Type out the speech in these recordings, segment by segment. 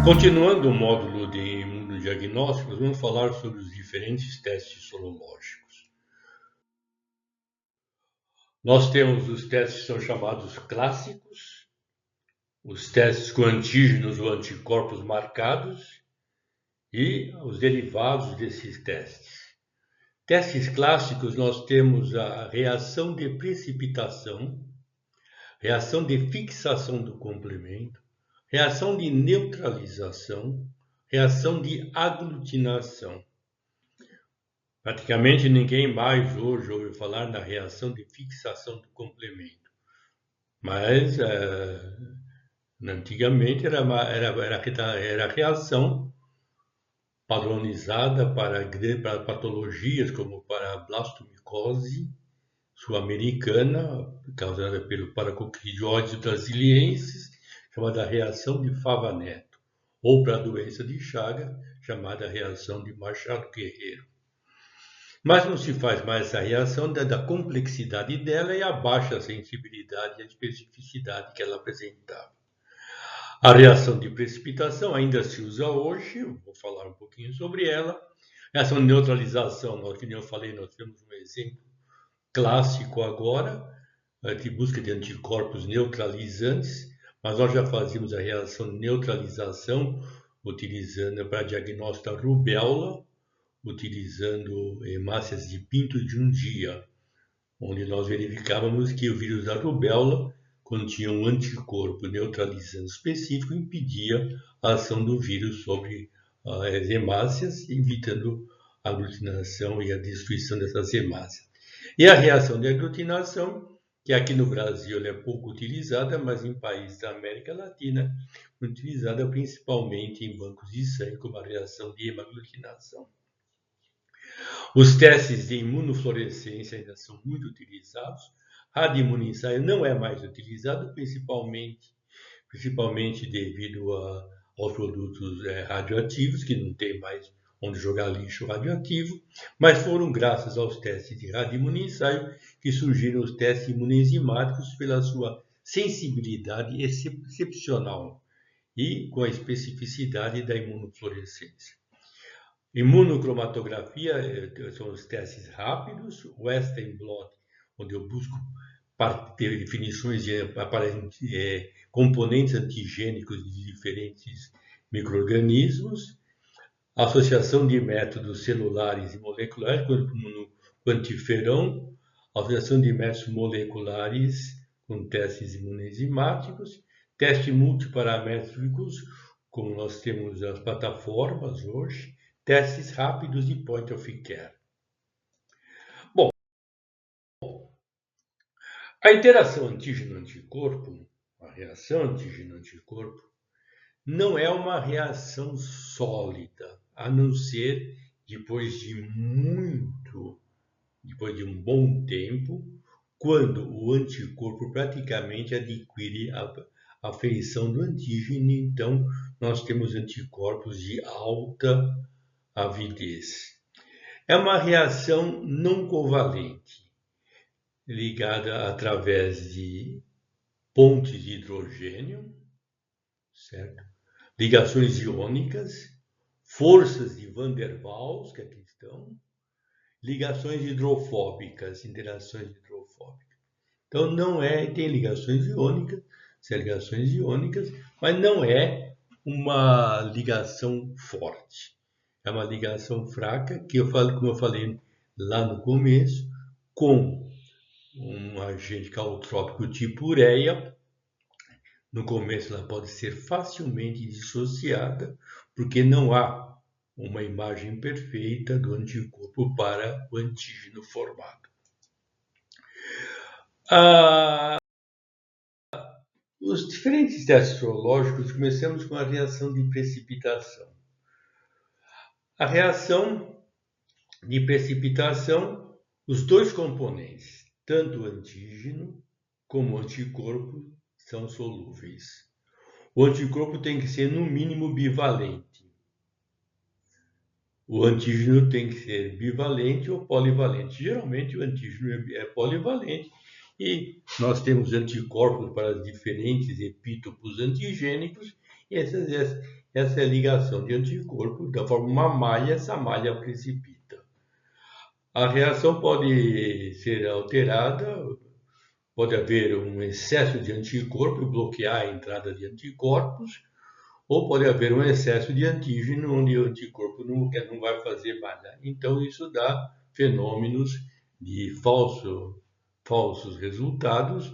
Continuando o módulo de imunodiagnósticos, vamos falar sobre os diferentes testes sorológicos. Nós temos os testes que são chamados clássicos, os testes com antígenos ou anticorpos marcados e os derivados desses testes. Testes clássicos, nós temos a reação de precipitação, reação de fixação do complemento, reação de neutralização, reação de aglutinação. Praticamente ninguém mais hoje ouve falar na reação de fixação do complemento. Mas antigamente era a reação padronizada para patologias como para a blastomicose sul-americana, causada pelo paracoccidioides brasiliensis, chamada reação de Fava-Neto, ou para a doença de Chagas, chamada reação de Machado Guerreiro. Mas não se faz mais essa reação da complexidade dela e a baixa sensibilidade e a especificidade que ela apresentava. A reação de precipitação ainda se usa hoje, eu vou falar um pouquinho sobre ela. Reação de neutralização, como eu falei, nós temos um exemplo clássico agora, de busca de anticorpos neutralizantes, mas nós já fazíamos a reação de neutralização utilizando para diagnóstico da rubéola, utilizando hemácias de pinto de um dia, onde nós verificávamos que o vírus da rubéola continha um anticorpo neutralizante específico e impedia a ação do vírus sobre as hemácias, evitando a aglutinação e a destruição dessas hemácias. E a reação de aglutinação, que aqui no Brasil ela é pouco utilizada, mas em países da América Latina, utilizada principalmente em bancos de sangue como a reação de hemaglutinação. Os testes de imunofluorescência ainda são muito utilizados. Radioimunoensaio não é mais utilizado, principalmente devido aos produtos radioativos, que não tem mais onde jogar lixo radioativo, mas foram graças aos testes de radioimunoensaio que surgiram os testes imunoenzimáticos pela sua sensibilidade excepcional e com a especificidade da imunofluorescência. Imunocromatografia são os testes rápidos, Western blot, onde eu busco ter definições de componentes antigênicos de diferentes micro-organismos, associação de métodos celulares e moleculares, como no quantiferão, associação de métodos moleculares com testes imunoenzimáticos, testes multiparamétricos, como nós temos as plataformas hoje, testes rápidos de point of care. Bom, a interação antígeno-anticorpo, a reação antígeno-anticorpo, não é uma reação sólida, a não ser depois de um bom tempo, quando o anticorpo praticamente adquire a feição do antígeno, então nós temos anticorpos de alta avidez. É uma reação não covalente, ligada através de pontes de hidrogênio, certo? Ligações iônicas, forças de Van der Waals, que aqui estão, ligações hidrofóbicas, interações hidrofóbicas. Então tem ligações iônicas, mas não é uma ligação forte. É uma ligação fraca, como eu falei lá no começo, com um agente calotrópico tipo ureia. No começo ela pode ser facilmente dissociada, porque não há uma imagem perfeita do anticorpo para o antígeno formado. Os diferentes testes sorológicos, começamos com a reação de precipitação. A reação de precipitação, os dois componentes, tanto o antígeno como o anticorpo, são solúveis. O anticorpo tem que ser, no mínimo, bivalente. O antígeno tem que ser bivalente ou polivalente. Geralmente, o antígeno é polivalente e nós temos anticorpos para os diferentes epítopos antigênicos e essa é a ligação de anticorpo, da forma uma malha, essa malha precipita. A reação pode ser alterada, pode haver um excesso de anticorpo e bloquear a entrada de anticorpos, ou pode haver um excesso de antígeno, onde o anticorpo não vai fazer malha. Então, isso dá fenômenos de falsos resultados,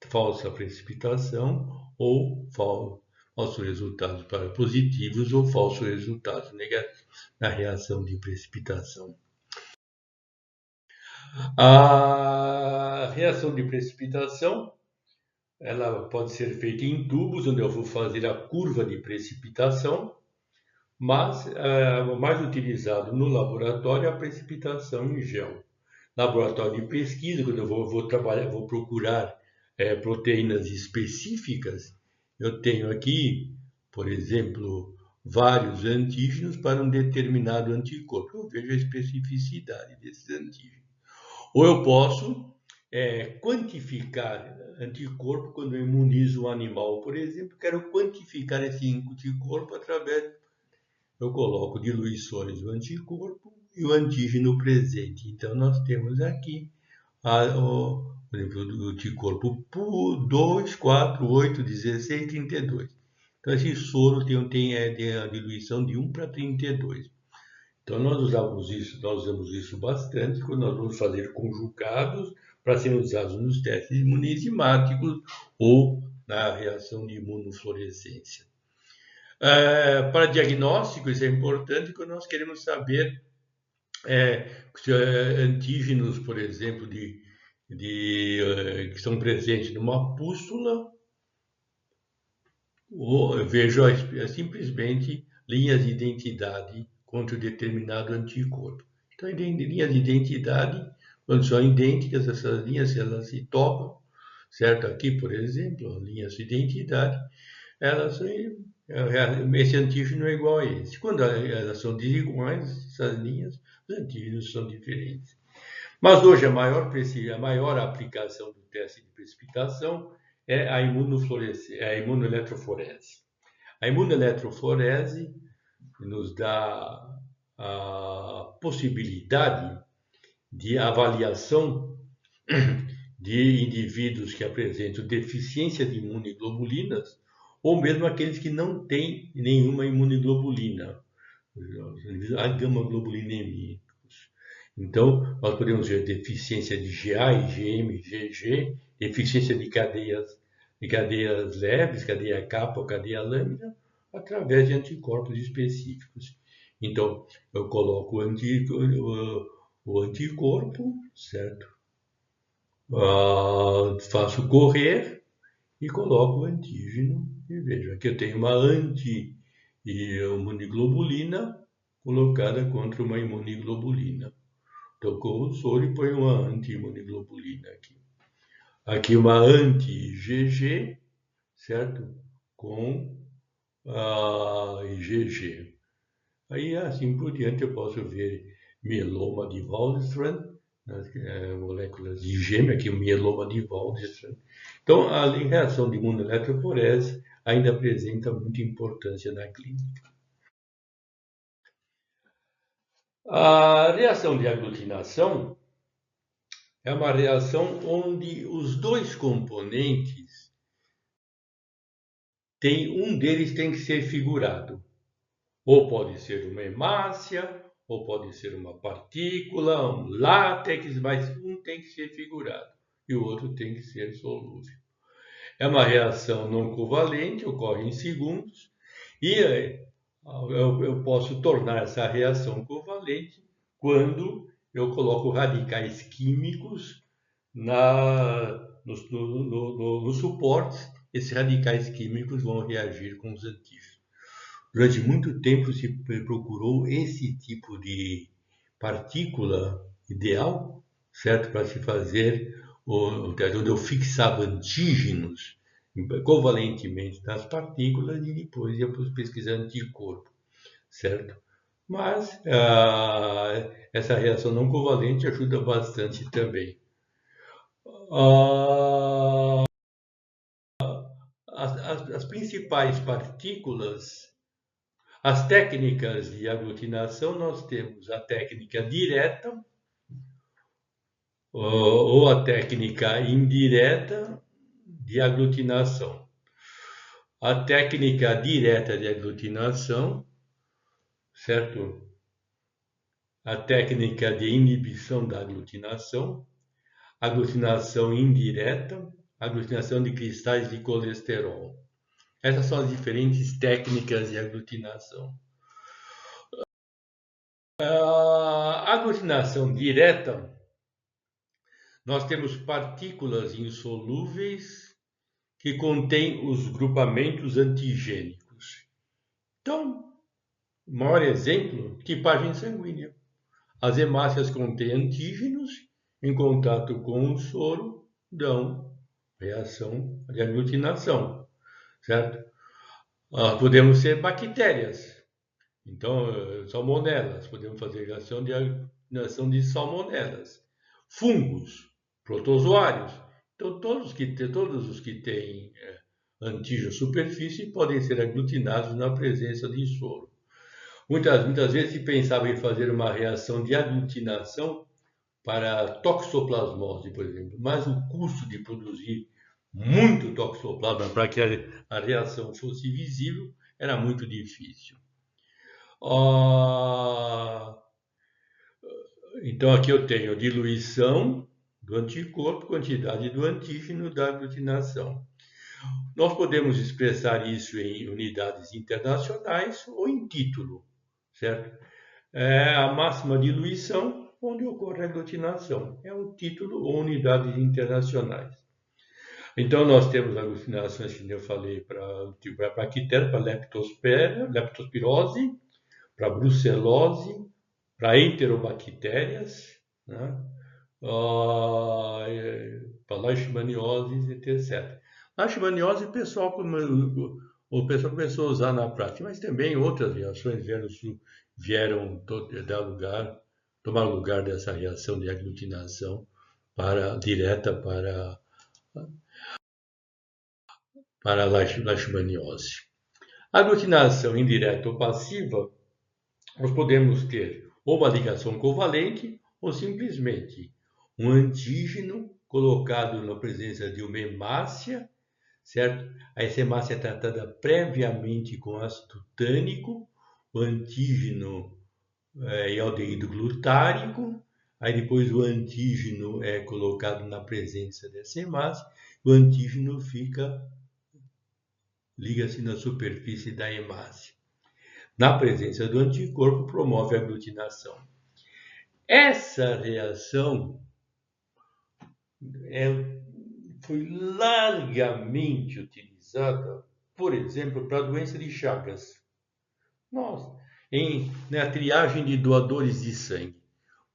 falsa precipitação, ou falsos resultados para positivos, ou falsos resultados negativos na reação de precipitação. A reação de precipitação, ela pode ser feita em tubos, onde eu vou fazer a curva de precipitação, mas o mais utilizado no laboratório é a precipitação em gel. Laboratório de pesquisa, quando eu vou procurar proteínas específicas, eu tenho aqui, por exemplo, vários antígenos para um determinado anticorpo. Eu vejo a especificidade desses antígenos. Ou eu posso quantificar anticorpo quando eu imunizo um animal, por exemplo. Quero quantificar esse anticorpo através, eu coloco diluições do anticorpo e o antígeno presente. Então, nós temos aqui por exemplo, do anticorpo 2, 4, 8, 16, 32. Então, esse soro tem a diluição de 1 para 32. Então, nós usamos isso bastante quando nós vamos fazer conjugados para serem usados nos testes imunenzimáticos ou na reação de imunofluorescência. Para diagnóstico, isso é importante quando nós queremos saber antígenos, por exemplo, que são presentes numa pústula, ou eu vejo simplesmente linhas de identidade contra um determinado anticorpo. Então, linhas de identidade, quando são idênticas, essas linhas, elas se tocam, certo? Aqui, por exemplo, linhas de identidade, esse antígeno é igual a esse. Quando elas são desiguais, essas linhas, os antígenos são diferentes. Mas hoje a maior aplicação do teste de precipitação é a imunoeletroforese. A imunoeletroforese nos dá a possibilidade de avaliação de indivíduos que apresentam deficiência de imunoglobulinas, ou mesmo aqueles que não têm nenhuma imunoglobulina, a gama-globulinemia. Então, nós podemos ver deficiência de GA, IgM, GG, deficiência de cadeias leves, cadeia kappa ou cadeia lambda, através de anticorpos específicos. Então, eu coloco o anticorpo, certo? Faço correr e coloco o antígeno e vejo. Aqui eu tenho uma anti-imunoglobulina colocada contra uma imunoglobulina. Então, com o soro e põe uma anti-imunoglobulina aqui. Aqui uma anti-IgG, certo? Com a IgG. Aí, assim por diante, eu posso ver mieloma de Waldenström, moléculas de gêmeo, aqui o mieloma de Waldenström. Então, a reação de imunoeletroforese ainda apresenta muita importância na clínica. A reação de aglutinação é uma reação onde os dois componentes um deles tem que ser figurado. Ou pode ser uma hemácia, ou pode ser uma partícula, um látex, mas um tem que ser figurado e o outro tem que ser solúvel. É uma reação não covalente, ocorre em segundos, e eu posso tornar essa reação covalente quando eu coloco radicais químicos nos suportes. Esses radicais químicos vão reagir com os antígenos. Durante muito tempo se procurou esse tipo de partícula ideal, certo? Para se fazer, onde eu fixava antígenos covalentemente nas partículas e depois ia pesquisar anticorpo, certo? Mas essa reação não covalente ajuda bastante também. As principais partículas As técnicas de aglutinação, nós temos a técnica direta ou a técnica indireta de aglutinação. A técnica direta de aglutinação, certo? A técnica de inibição da aglutinação, aglutinação indireta, aglutinação de cristais de colesterol. Essas são as diferentes técnicas de aglutinação. A aglutinação direta, nós temos partículas insolúveis que contêm os grupamentos antigênicos. Então, o maior exemplo, tipagem sanguínea. As hemácias contêm antígenos, em contato com o soro, dão reação de aglutinação, certo? Podemos ser bactérias, então salmonelas, podemos fazer reação de aglutinação de salmonelas. Fungos, protozoários, então todos os que têm antígeno superfície podem ser aglutinados na presença de soro. Muitas vezes se pensava em fazer uma reação de aglutinação para toxoplasmose, por exemplo, mas o custo de produzir muito toxoplasma para que a reação fosse visível era muito difícil. Então aqui eu tenho diluição do anticorpo, quantidade do antígeno da aglutinação. Nós podemos expressar isso em unidades internacionais ou em título, certo? É a máxima diluição onde ocorre a aglutinação. É um título ou unidades internacionais. Então, nós temos aglutinações, que eu falei, para bactéria, para leptospirose, para brucelose, para enterobactérias, né? Para leishmaniose, etc. Leishmaniose, o pessoal começou a usar na prática, mas também outras reações vieram tomar lugar dessa reação de aglutinação direta para a leishmaniose. A aglutinação indireta ou passiva, nós podemos ter ou uma ligação covalente ou simplesmente um antígeno colocado na presença de uma hemácia, certo? Essa hemácia é tratada previamente com ácido tânico, o antígeno é aldeído glutárico, aí depois o antígeno é colocado na presença dessa hemácia, o antígeno liga-se na superfície da hemácia. Na presença do anticorpo, promove a aglutinação. Essa reação foi largamente utilizada, por exemplo, para a doença de Chagas. Na triagem de doadores de sangue.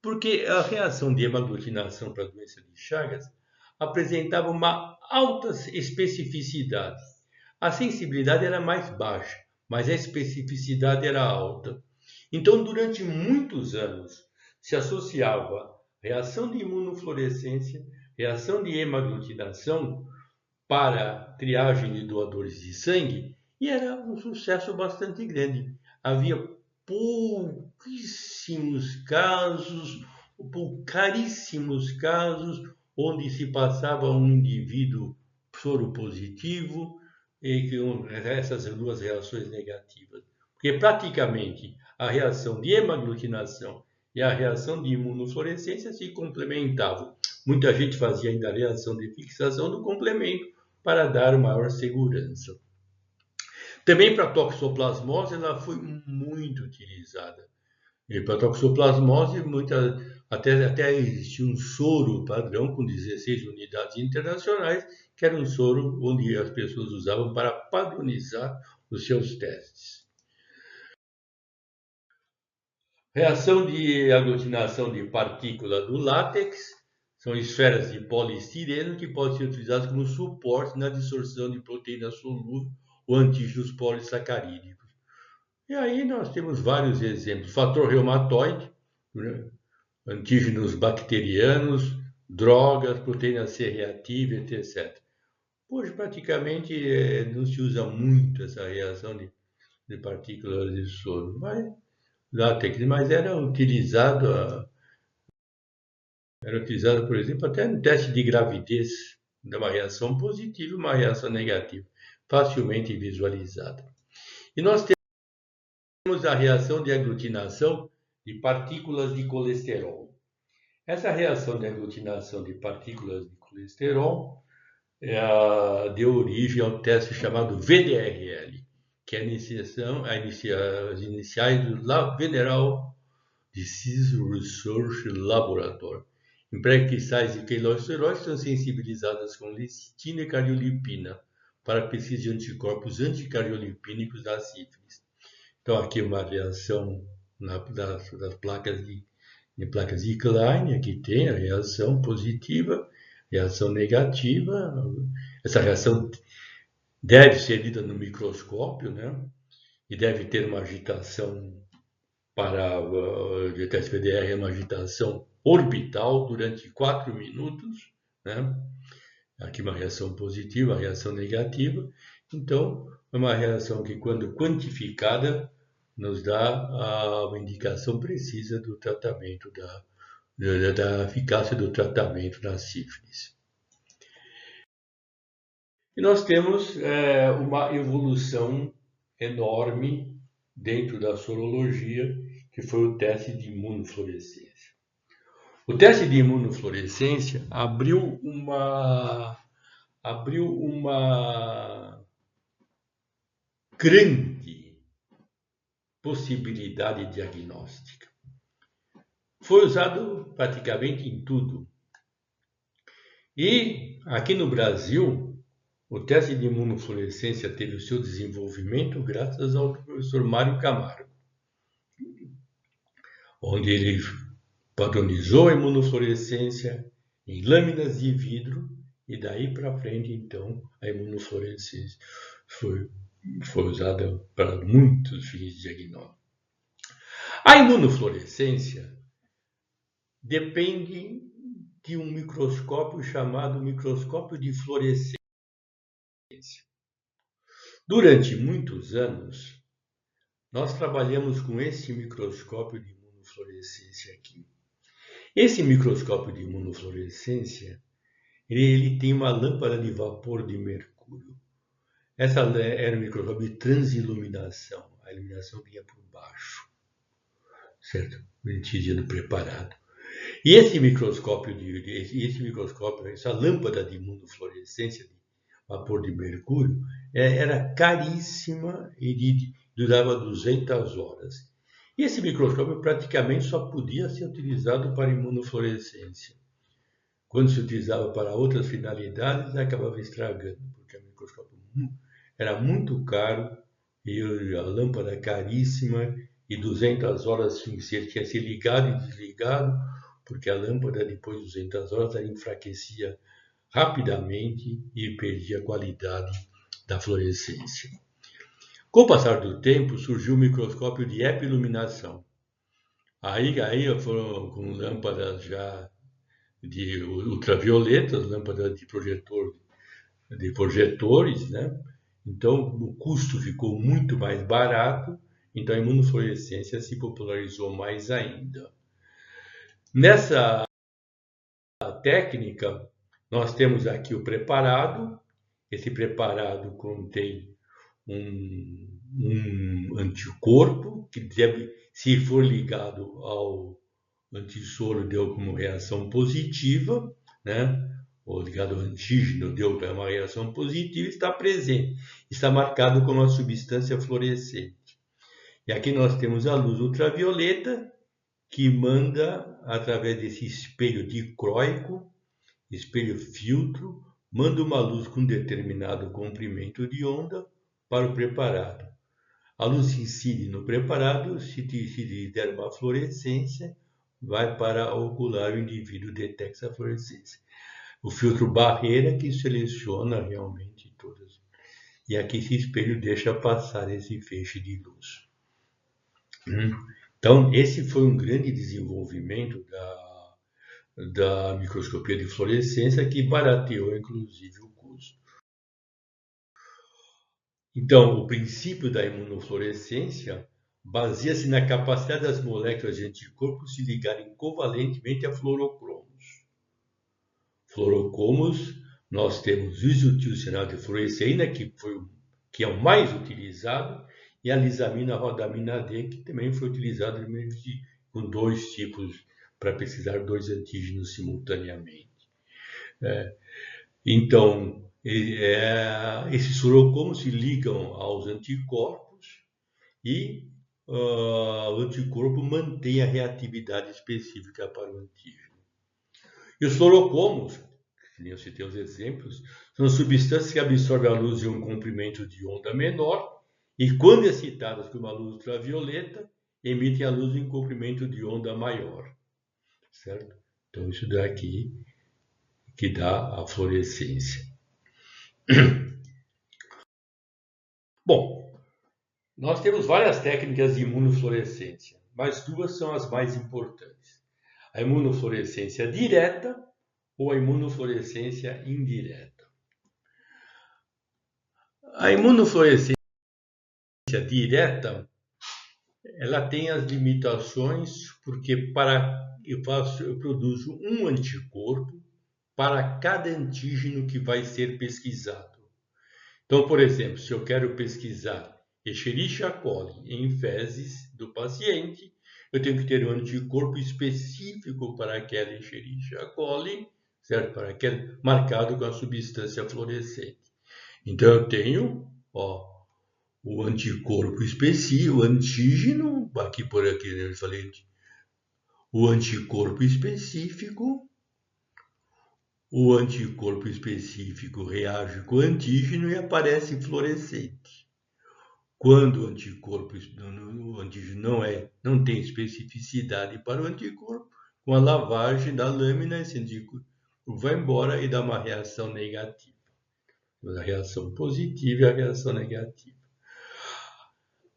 Porque a reação de hemaglutinação para a doença de Chagas apresentava uma alta especificidade. A sensibilidade era mais baixa, mas a especificidade era alta. Então, durante muitos anos, se associava reação de imunofluorescência, reação de hemaglutinação para triagem de doadores de sangue, e era um sucesso bastante grande. Havia poucaríssimos casos onde se passava um indivíduo soropositivo e com essas duas reações negativas. Porque praticamente a reação de hemaglutinação e a reação de imunofluorescência se complementavam. Muita gente fazia ainda a reação de fixação do complemento para dar maior segurança. Também para a toxoplasmose, ela foi muito utilizada. E para a toxoplasmose, até existia um soro padrão com 16 unidades internacionais, que era um soro onde as pessoas usavam para padronizar os seus testes. Reação de aglutinação de partícula do látex são esferas de poliestireno que podem ser utilizadas como suporte na dissorção de proteínas solúveis ou antígenos polissacarídicos. E aí nós temos vários exemplos. Fator reumatoide, né? Antígenos bacterianos, drogas, proteína C reativa, etc. Hoje praticamente não se usa muito essa reação de partículas de soro. Mas era utilizado, por exemplo, até no teste de gravidez, de uma reação positiva e uma reação negativa, facilmente visualizada. E nós temos a reação de aglutinação de partículas de colesterol. Essa reação de aglutinação de partículas de colesterol deu origem ao teste chamado VDRL, que é as iniciais do Veneral Disease Research Laboratory. Emprega cristais de queiloesteróis são sensibilizadas com lecitina e cardiolipina para a pesquisa de anticorpos anticardiolipínicos da sífilis. Então, aqui uma reação das placas de Klein, aqui tem a reação positiva, reação negativa. Essa reação deve ser lida no microscópio, né? E deve ter uma agitação para o teste VDR, uma agitação orbital durante 4 minutos, né? Aqui uma reação positiva, uma reação negativa. Então, é uma reação que, quando quantificada, nos dá uma indicação precisa do tratamento, da eficácia do tratamento da sífilis. E nós temos uma evolução enorme dentro da sorologia, que foi o teste de imunofluorescência. O teste de imunofluorescência abriu uma grande possibilidade diagnóstica. Foi usado praticamente em tudo. E aqui no Brasil, o teste de imunofluorescência teve o seu desenvolvimento graças ao professor Mário Camargo, onde ele padronizou a imunofluorescência em lâminas de vidro, e daí para frente, então, a imunofluorescência foi usada para muitos fins de diagnóstico. A imunofluorescência depende de um microscópio chamado microscópio de fluorescência. Durante muitos anos, nós trabalhamos com esse microscópio de imunofluorescência aqui. Esse microscópio de imunofluorescência, ele tem uma lâmpada de vapor de mercúrio. Essa era um microscópio de transiluminação. A iluminação vinha por baixo, certo? Sendo preparado. E esse microscópio, essa lâmpada de imunofluorescência de vapor de mercúrio, era caríssima e durava 200 horas. E esse microscópio praticamente só podia ser utilizado para imunofluorescência. Quando se utilizava para outras finalidades, acabava estragando, porque o microscópio era muito caro e a lâmpada caríssima, e 200 horas tinha que ser ligado e desligado, porque a lâmpada, depois de 200 horas, ela enfraquecia rapidamente e perdia a qualidade da fluorescência. Com o passar do tempo, surgiu o microscópio de epiluminação. Aí foram com lâmpadas já de ultravioletas, lâmpadas de projetores, né? Então, o custo ficou muito mais barato, então a imunofluorescência se popularizou mais ainda. Nessa técnica, nós temos aqui o preparado. Esse preparado contém um anticorpo que deve, se for ligado ao antissoro, deu como reação positiva, né? Ou ligado ao antígeno, deu uma reação positiva, está presente, está marcado como uma substância fluorescente. E aqui nós temos a luz ultravioleta, que manda, através desse espelho dicróico, espelho filtro, manda uma luz com determinado comprimento de onda para o preparado. A luz que incide no preparado, se der uma fluorescência, vai para a ocular, o indivíduo detecta a fluorescência. O filtro barreira que seleciona realmente todas. E aqui esse espelho deixa passar esse feixe de luz. Então, esse foi um grande desenvolvimento da microscopia de fluorescência, que barateou inclusive o custo. Então, o princípio da imunofluorescência baseia-se na capacidade das moléculas de anticorpos se ligarem covalentemente a fluorocromos. Fluorocromos, nós temos o isotilcinado de fluoresceína, que é o mais utilizado, e a lisamina rodamina D, que também foi utilizado com dois tipos, para pesquisar dois antígenos simultaneamente. Então, esses fluorocromos se ligam aos anticorpos e o anticorpo mantém a reatividade específica para o antígeno. E os fluorocromos, que eu citei os exemplos, são substâncias que absorvem a luz em um comprimento de onda menor e, quando excitadas com uma luz ultravioleta, emitem a luz em comprimento de onda maior. Certo? Então, isso daqui que dá a fluorescência. Bom, nós temos várias técnicas de imunofluorescência, mas duas são as mais importantes. A imunofluorescência direta ou a imunofluorescência indireta. A imunofluorescência direta, ela tem as limitações porque eu produzo um anticorpo para cada antígeno que vai ser pesquisado. Então, por exemplo, se eu quero pesquisar Escherichia coli em fezes do paciente, eu tenho que ter um anticorpo específico para aquela Escherichia coli, certo? Para aquele marcado com a substância fluorescente. Então, eu tenho, o anticorpo específico, o antígeno, por aqui, né, eu falei, o anticorpo específico. O anticorpo específico reage com o antígeno e aparece fluorescente. Quando o antígeno não tem especificidade para o anticorpo, com a lavagem da lâmina, esse anticorpo vai embora e dá uma reação negativa. A reação positiva e a reação negativa.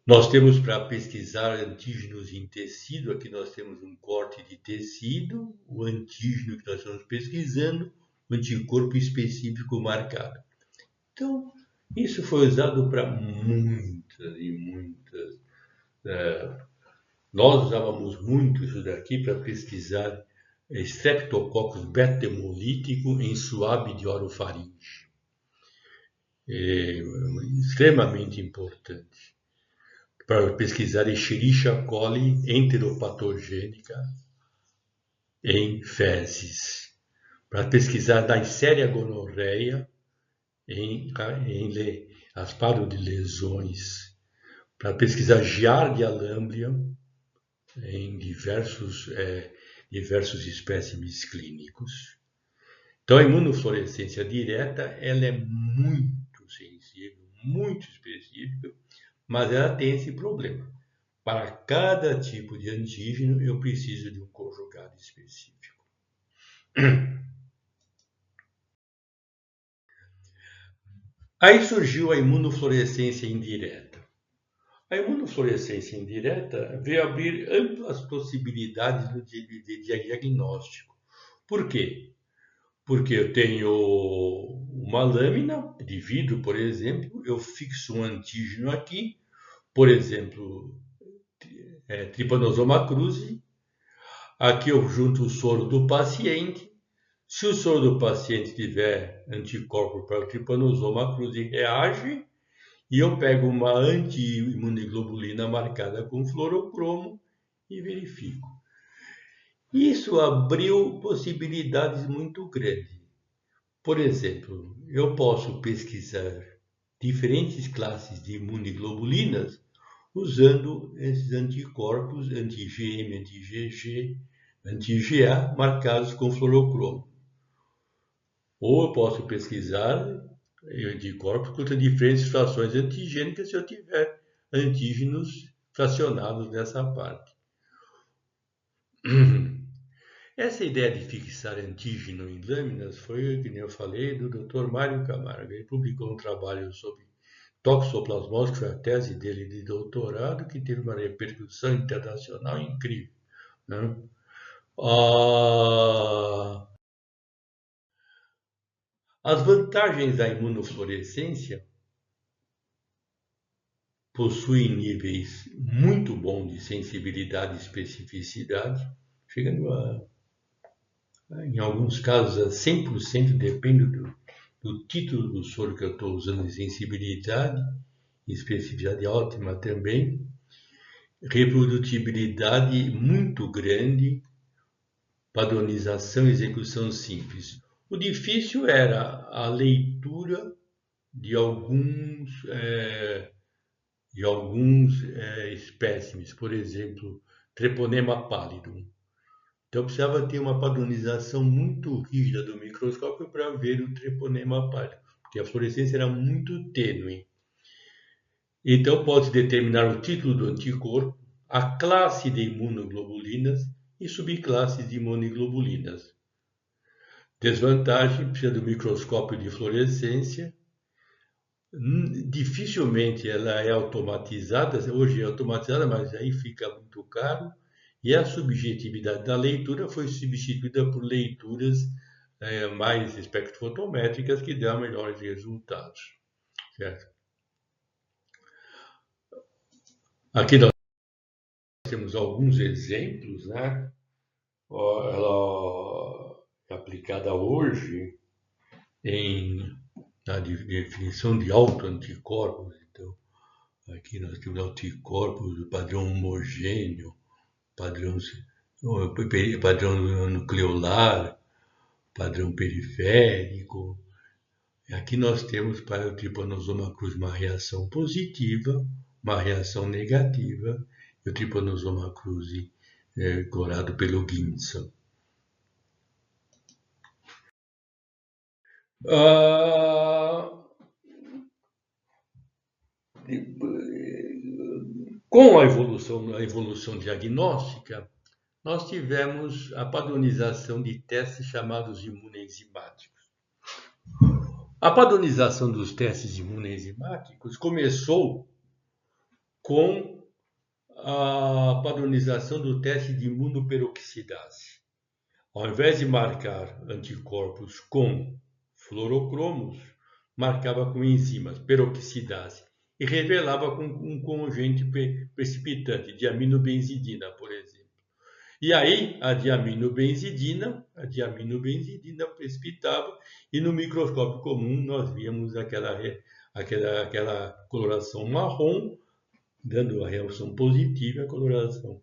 Nós temos para pesquisar antígenos em tecido, aqui nós temos um corte de tecido, o antígeno que nós estamos pesquisando, o anticorpo específico marcado. Então, isso foi usado para muitas e muitas. Nós usávamos muito isso daqui para pesquisar Streptococcus beta-hemolítico em suave de orofaringe. É extremamente importante para pesquisar Escherichia coli enteropatogênica em fezes, para pesquisar Neisseria gonorreia em asparo de lesões, para pesquisar Giardia lamblia em diversos espécimes clínicos. Então, a imunofluorescência direta ela é muito sensível, muito específica, mas ela tem esse problema. Para cada tipo de antígeno, eu preciso de um conjugado específico. Aí surgiu a imunofluorescência indireta. A imunofluorescência indireta veio abrir amplas possibilidades de diagnóstico. Por quê? Porque eu tenho uma lâmina de vidro, por exemplo, eu fixo um antígeno aqui, por exemplo, Trypanosoma cruzi. Aqui eu junto o soro do paciente. Se o soro do paciente tiver anticorpo para o Trypanosoma cruzi, reage. E eu pego uma anti-imunoglobulina marcada com fluorocromo e verifico. Isso abriu possibilidades muito grandes. Por exemplo, eu posso pesquisar diferentes classes de imunoglobulinas usando esses anticorpos anti-IgM, anti-IgG, anti-IgA marcados com fluorocromo. Ou eu posso pesquisar anticorpos contra diferentes frações antigênicas se eu tiver antígenos fracionados nessa parte. Essa ideia de fixar antígeno em lâminas foi, como eu falei, do Dr. Mário Camargo. Ele publicou um trabalho sobre toxoplasmose, que foi a tese dele de doutorado, que teve uma repercussão internacional incrível. Né? As vantagens da imunofluorescência possui níveis muito bons de sensibilidade e especificidade, chegando em alguns casos, a 100%, depende do título do soro que eu estou usando, de sensibilidade e especificidade ótima também, reprodutibilidade muito grande, padronização e execução simples. O difícil era a leitura de alguns espécimes, por exemplo, Treponema pallidum. Então precisava ter uma padronização muito rígida do microscópio para ver o Treponema pallidum, porque a fluorescência era muito tênue. Então pode-se determinar o título do anticorpo, a classe de imunoglobulinas e subclasses de imunoglobulinas. Desvantagem, precisa do microscópio de fluorescência. Dificilmente ela é automatizada, hoje é automatizada, mas aí fica muito caro. E a subjetividade da leitura foi substituída por leituras mais espectrofotométricas que dão melhores resultados. Certo? Aqui nós temos alguns exemplos, né? Ela é aplicada hoje na definição de autoanticorpos. Então, aqui nós temos anticorpos do padrão homogêneo, padrão nucleolar, padrão periférico. Aqui nós temos para o Trypanosoma cruzi uma reação positiva, uma reação negativa, e o Trypanosoma cruzi corado pelo Ginson. Com a evolução diagnóstica, nós tivemos a padronização de testes chamados imunoenzimáticos. A padronização dos testes imunoenzimáticos começou com a padronização do teste de imunoperoxidase. Ao invés de marcar anticorpos com fluorocromos, marcava com enzimas, peroxidase, e revelava com um conjunto precipitante, diaminobenzidina, por exemplo. E aí a diaminobenzidina precipitava, e no microscópio comum nós víamos aquela coloração marrom, dando a reação positiva, a coloração.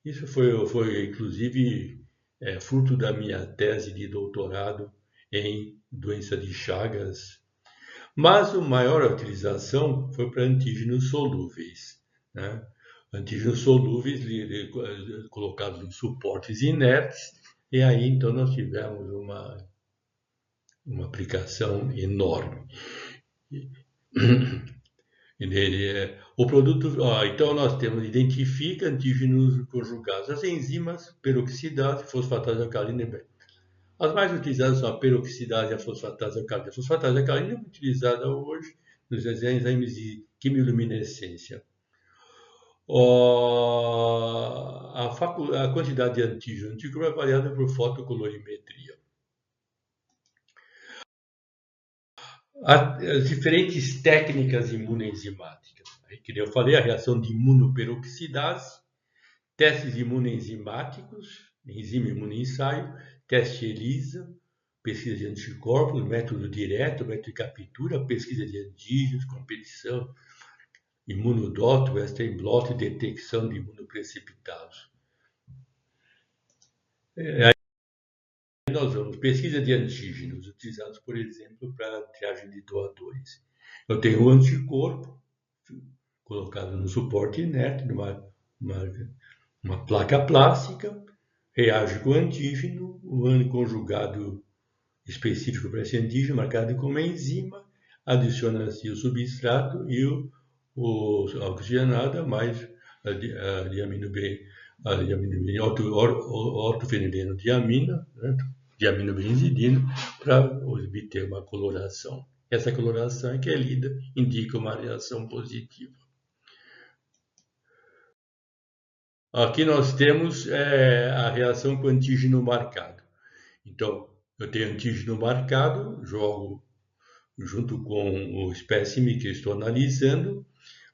Isso foi inclusive, fruto da minha tese de doutorado em doença de Chagas. Mas a maior utilização foi para antígenos solúveis, né? Antígenos solúveis colocados em suportes inertes, e aí então nós tivemos uma aplicação enorme. O produto, então nós temos, identifica antígenos conjugados, as enzimas, peroxidase, fosfatase alcalina e beta. As mais utilizadas são a peroxidase e a fosfatase alcalina. A fosfatase alcalina é utilizada hoje nos enzimas de quimiluminescência. A quantidade de antígeno anticorpo é variada por fotocolorimetria. As diferentes técnicas imunoenzimáticas. Que eu falei, a reação de imunoperoxidase, testes imunoenzimáticos, enzima imunoensaio, teste ELISA, pesquisa de anticorpos, método direto, método de captura, pesquisa de antígenos, competição, imunodot, western blot, detecção de imunoprecipitados. Aí nós vamos, pesquisa de antígenos, utilizados, por exemplo, para triagem de doadores. Eu tenho um anticorpo colocado no suporte inerte, numa placa plástica, reage com o antígeno, o conjugado específico para esse antígeno, marcado como enzima, adiciona-se o substrato e o oxigenada mais a ortofenileno diamina, né? Diaminobenzidina, para obter uma coloração. Essa coloração é que é lida, indica uma reação positiva. Aqui nós temos a reação com antígeno marcado. Então, eu tenho antígeno marcado, jogo junto com o espécime que eu estou analisando,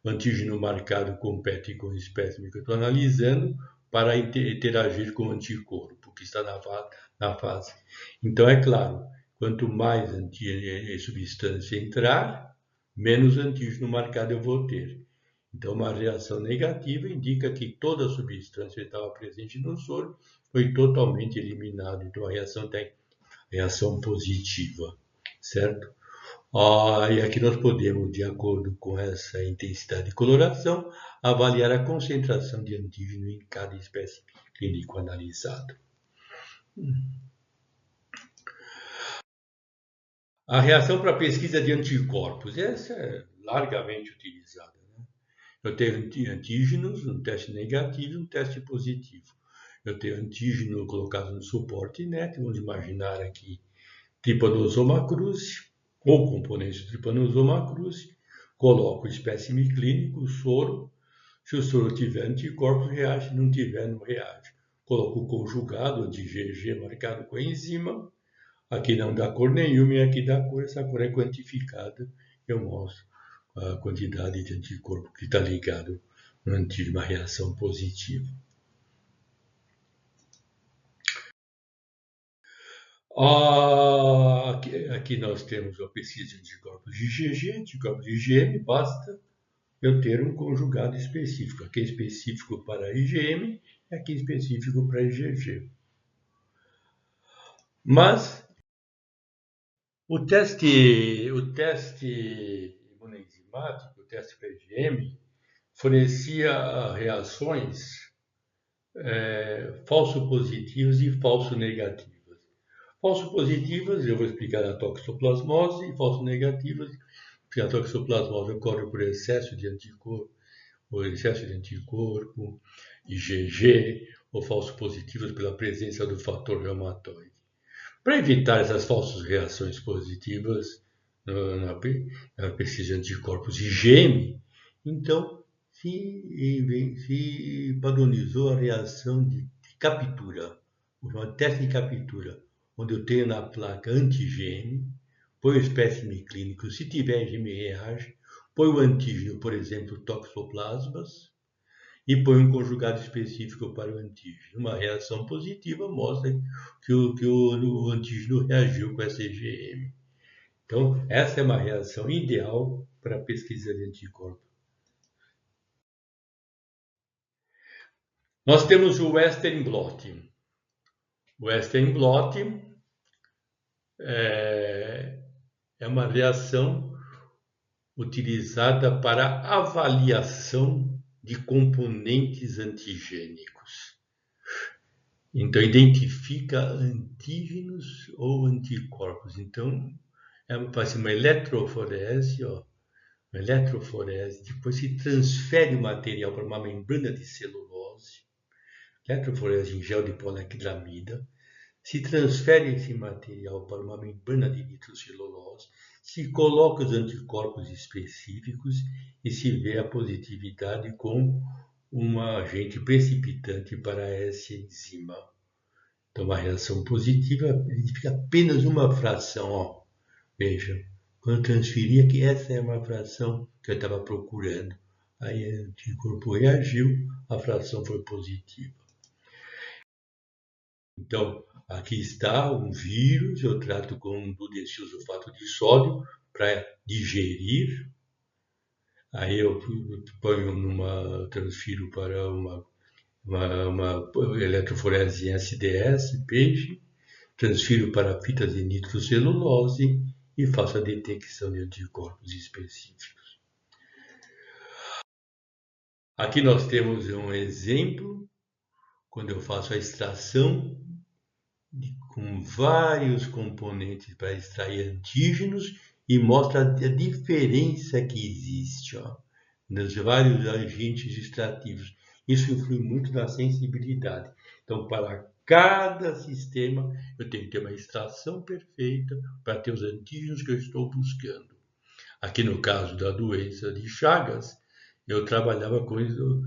o antígeno marcado compete com o espécime que eu estou analisando para interagir com o anticorpo que está na fase. Então, é claro, quanto mais substância entrar, menos antígeno marcado eu vou ter. Então, uma reação negativa indica que toda a substância que estava presente no soro foi totalmente eliminada. Então, a reação tem reação positiva, certo? E aqui nós podemos, de acordo com essa intensidade de coloração, avaliar a concentração de antígeno em cada espécie clínico analisado. A reação para pesquisa de anticorpos, essa é largamente utilizada. Eu tenho antígenos, um teste negativo e um teste positivo. Eu tenho antígeno colocado no suporte NET, vamos imaginar aqui Trypanosoma cruzi, ou componentes do Trypanosoma cruzi, coloco o espécime clínico, o soro. Se o soro tiver anticorpos, reage, se não tiver, não reage. Coloco o conjugado de GG marcado com a enzima. Aqui não dá cor nenhuma e aqui dá cor. Essa cor é quantificada. Eu mostro a quantidade de anticorpo que está ligado no antígeno, uma reação positiva. Aqui nós temos a pesquisa de anticorpos de IgG, anticorpos de IgM, basta eu ter um conjugado específico. Aqui é específico para IgM e aqui é específico para IgG. Mas o teste imunenzimático, o teste para IgM, fornecia reações falso-positivas e falso-negativas. Falso-positivas, eu vou explicar a toxoplasmose, e falso-negativas, porque a toxoplasmose ocorre por excesso de anticorpo, IgG, ou falso-positivas pela presença do fator reumatoide. Para evitar essas falsas reações positivas na pesquisa de anticorpos IgM, então se padronizou a reação de captura, o teste de captura, onde eu tenho na placa anti-IgM, põe o espécime clínico, se tiver IgM reage, põe o antígeno, por exemplo, toxoplasmas, e põe um conjugado específico para o antígeno. Uma reação positiva mostra que o antígeno reagiu com essa IgM. Então, essa é uma reação ideal para a pesquisa de anticorpos. Nós temos o Western blot. O Western blot é uma reação utilizada para avaliação de componentes antigênicos. Então, identifica antígenos ou anticorpos. Então, faz uma eletroforese, depois se transfere o material para uma membrana de celulose, eletroforese em gel de poliacrilamida, se transfere esse material para uma membrana de nitrocelulose, se coloca os anticorpos específicos e se vê a positividade com um agente precipitante para essa enzima. Então, uma reação positiva identifica apenas uma fração. Veja, quando eu transferi aqui, essa é uma fração que eu estava procurando. Aí o anticorpo reagiu, a fração foi positiva. Então, aqui está um vírus, eu trato com dudeoxi-sulfato de sódio para digerir. Aí eu transfiro para uma eletroforese em SDS, peixe, transfiro para fitas de nitrocelulose e faço a detecção de anticorpos específicos. Aqui nós temos um exemplo, quando eu faço a extração com vários componentes para extrair antígenos e mostra a diferença que existe nos vários agentes extrativos. Isso influi muito na sensibilidade. Então, para cada sistema, eu tenho que ter uma extração perfeita para ter os antígenos que eu estou buscando. Aqui no caso da doença de Chagas, eu trabalhava com isso,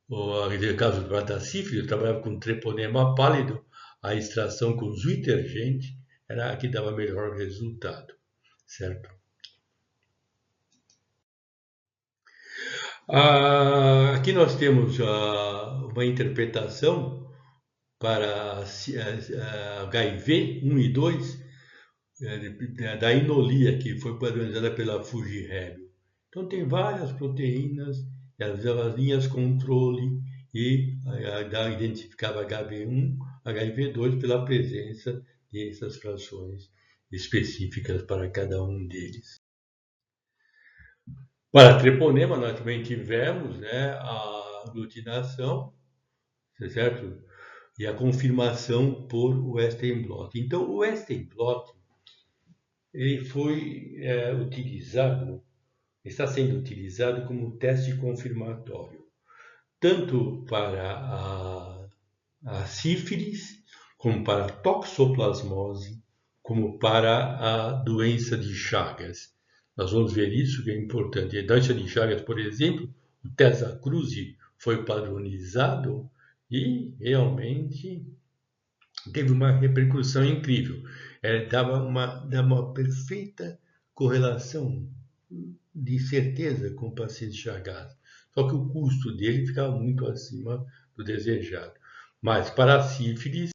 no caso da sífilis, eu trabalhava com treponema pálido, a extração com zwittergente era a que dava melhor resultado, certo? Aqui nós temos uma interpretação para HIV 1 e 2 da inolia, que foi padronizada pela Fujifilm. Então, tem várias proteínas, as linhas controle, e identificava HIV1, HIV2 pela presença dessas frações específicas para cada um deles. Para treponema, nós também tivemos, né, a aglutinação, certo? E a confirmação por Western blot. Então, o Western blot ele foi utilizado, está sendo utilizado como teste confirmatório, tanto para a sífilis, como para a toxoplasmose, como para a doença de Chagas. Nós vamos ver isso, que é importante. A doença de Chagas, por exemplo, o Tesa Cruz foi padronizado e realmente teve uma repercussão incrível. Dava uma perfeita correlação de certeza com o paciente Chagas. Só que o custo dele ficava muito acima do desejado. Mas para a sífilis,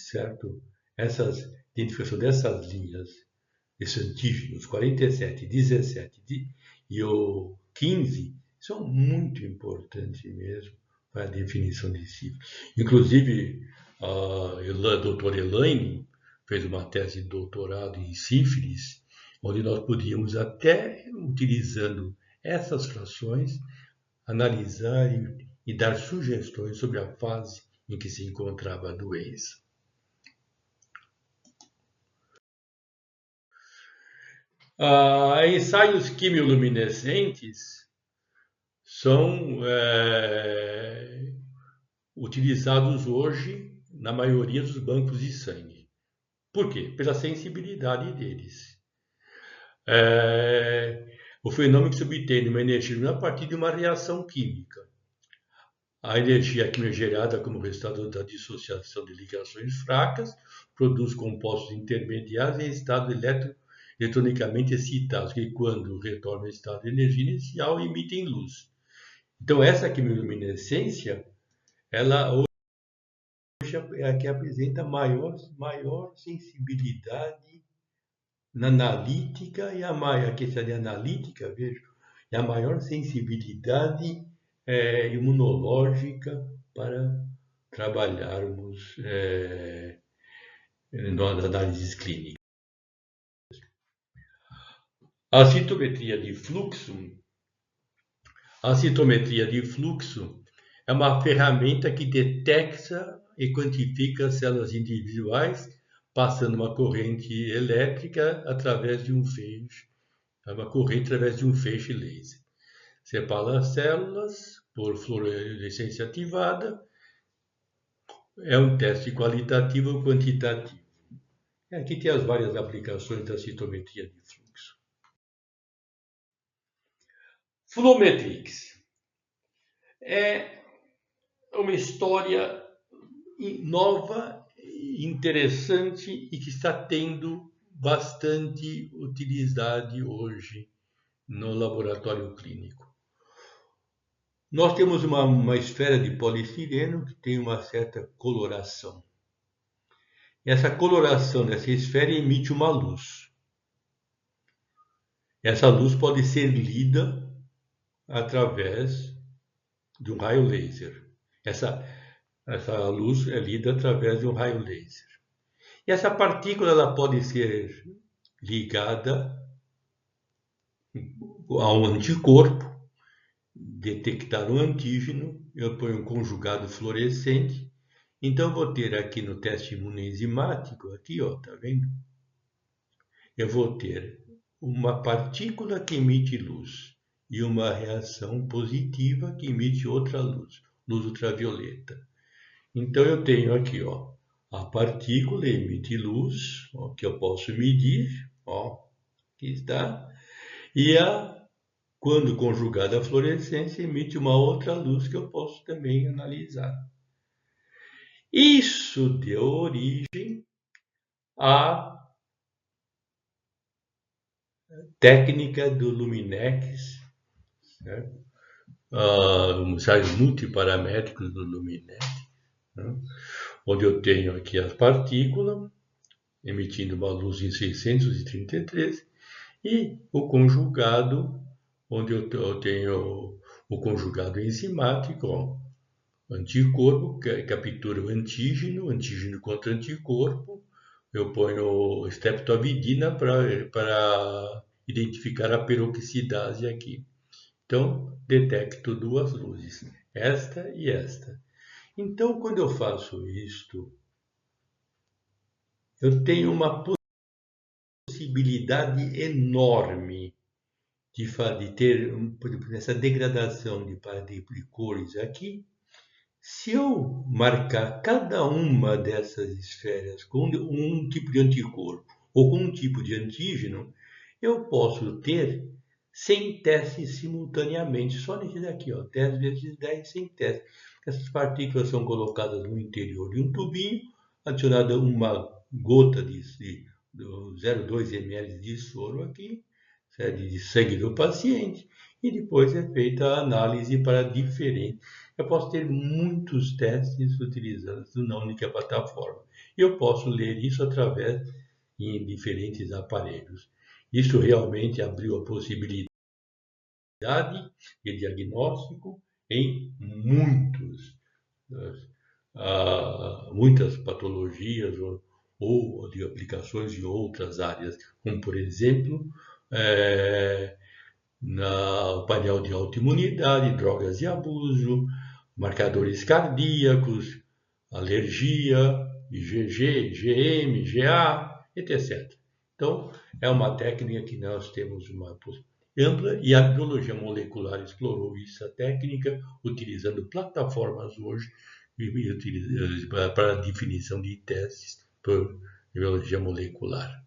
certo? Essas identificação dessas linhas, esses antígenos 47, 17 e o 15 são muito importantes mesmo para a definição de sífilis. Inclusive, a doutora Elaine fez uma tese de doutorado em sífilis, onde nós podíamos até, utilizando essas frações, analisar e dar sugestões sobre a fase em que se encontrava a doença. Ensaios quimioluminescentes são utilizados hoje na maioria dos bancos de sangue. Por quê? Pela sensibilidade deles. O fenômeno que se obtém uma energia a partir de uma reação química. A energia química gerada como resultado da dissociação de ligações fracas produz compostos intermediários em estado eletronicamente excitados, que quando retornam ao estado de energia inicial emitem luz. Então essa quimiluminescência, ela hoje é a que apresenta maior sensibilidade na analítica e a questão de analítica, vejo, é a maior sensibilidade imunológica para trabalharmos nas análises clínicas. A citometria de fluxo é uma ferramenta que detecta e quantifica células individuais passando uma corrente elétrica através de um feixe, laser. Separa as células por fluorescência ativada. É um teste qualitativo ou quantitativo. Aqui tem as várias aplicações da citometria de fluxo. Flumetrix é uma história nova, interessante e que está tendo bastante utilidade hoje no laboratório clínico. Nós temos uma esfera de polistireno que tem uma certa coloração. Essa coloração dessa esfera emite uma luz. Essa luz pode ser lida através de um raio laser. Essa luz é lida através de um raio laser. E essa partícula ela pode ser ligada a um anticorpo, detectar um antígeno, eu ponho um conjugado fluorescente. Então, eu vou ter aqui no teste imunoenzimático, aqui, ó, tá vendo? Eu vou ter uma partícula que emite luz e uma reação positiva que emite outra luz ultravioleta. Então, eu tenho aqui, ó, a partícula emite luz, ó, que eu posso medir, ó, aqui está, e quando conjugada a fluorescência, emite uma outra luz que eu posso também analisar. Isso deu origem à técnica do Luminex certo? Ensaios multiparamétricos do Luminet, né? Onde eu tenho aqui as partículas emitindo uma luz em 633 e o conjugado, onde eu tenho o conjugado enzimático, ó, anticorpo, que captura o antígeno, antígeno contra anticorpo. Eu ponho streptavidina para identificar a peroxidase aqui. Então, detecto duas luzes, esta e esta. Então, quando eu faço isto, eu tenho uma possibilidade enorme de ter, por exemplo, essa degradação de cores aqui. Se eu marcar cada uma dessas esferas com um tipo de anticorpo ou com um tipo de antígeno, eu posso ter 100 testes simultaneamente, só nesse daqui, ó, 10 vezes 10, 100 testes. Essas partículas são colocadas no interior de um tubinho, adicionada uma gota de 0,2 ml de soro aqui, de sangue do paciente, e depois é feita a análise para diferentes. Eu posso ter muitos testes utilizando uma única plataforma. Eu posso ler isso através em diferentes aparelhos. Isso realmente abriu a possibilidade de diagnóstico em muitas patologias ou de aplicações de outras áreas, como por exemplo, no painel de autoimunidade, drogas e abuso, marcadores cardíacos, alergia, IgG, IgM, IgA, etc. Então, é uma técnica que nós temos uma ampla e a biologia molecular explorou essa técnica utilizando plataformas hoje para a definição de testes por biologia molecular.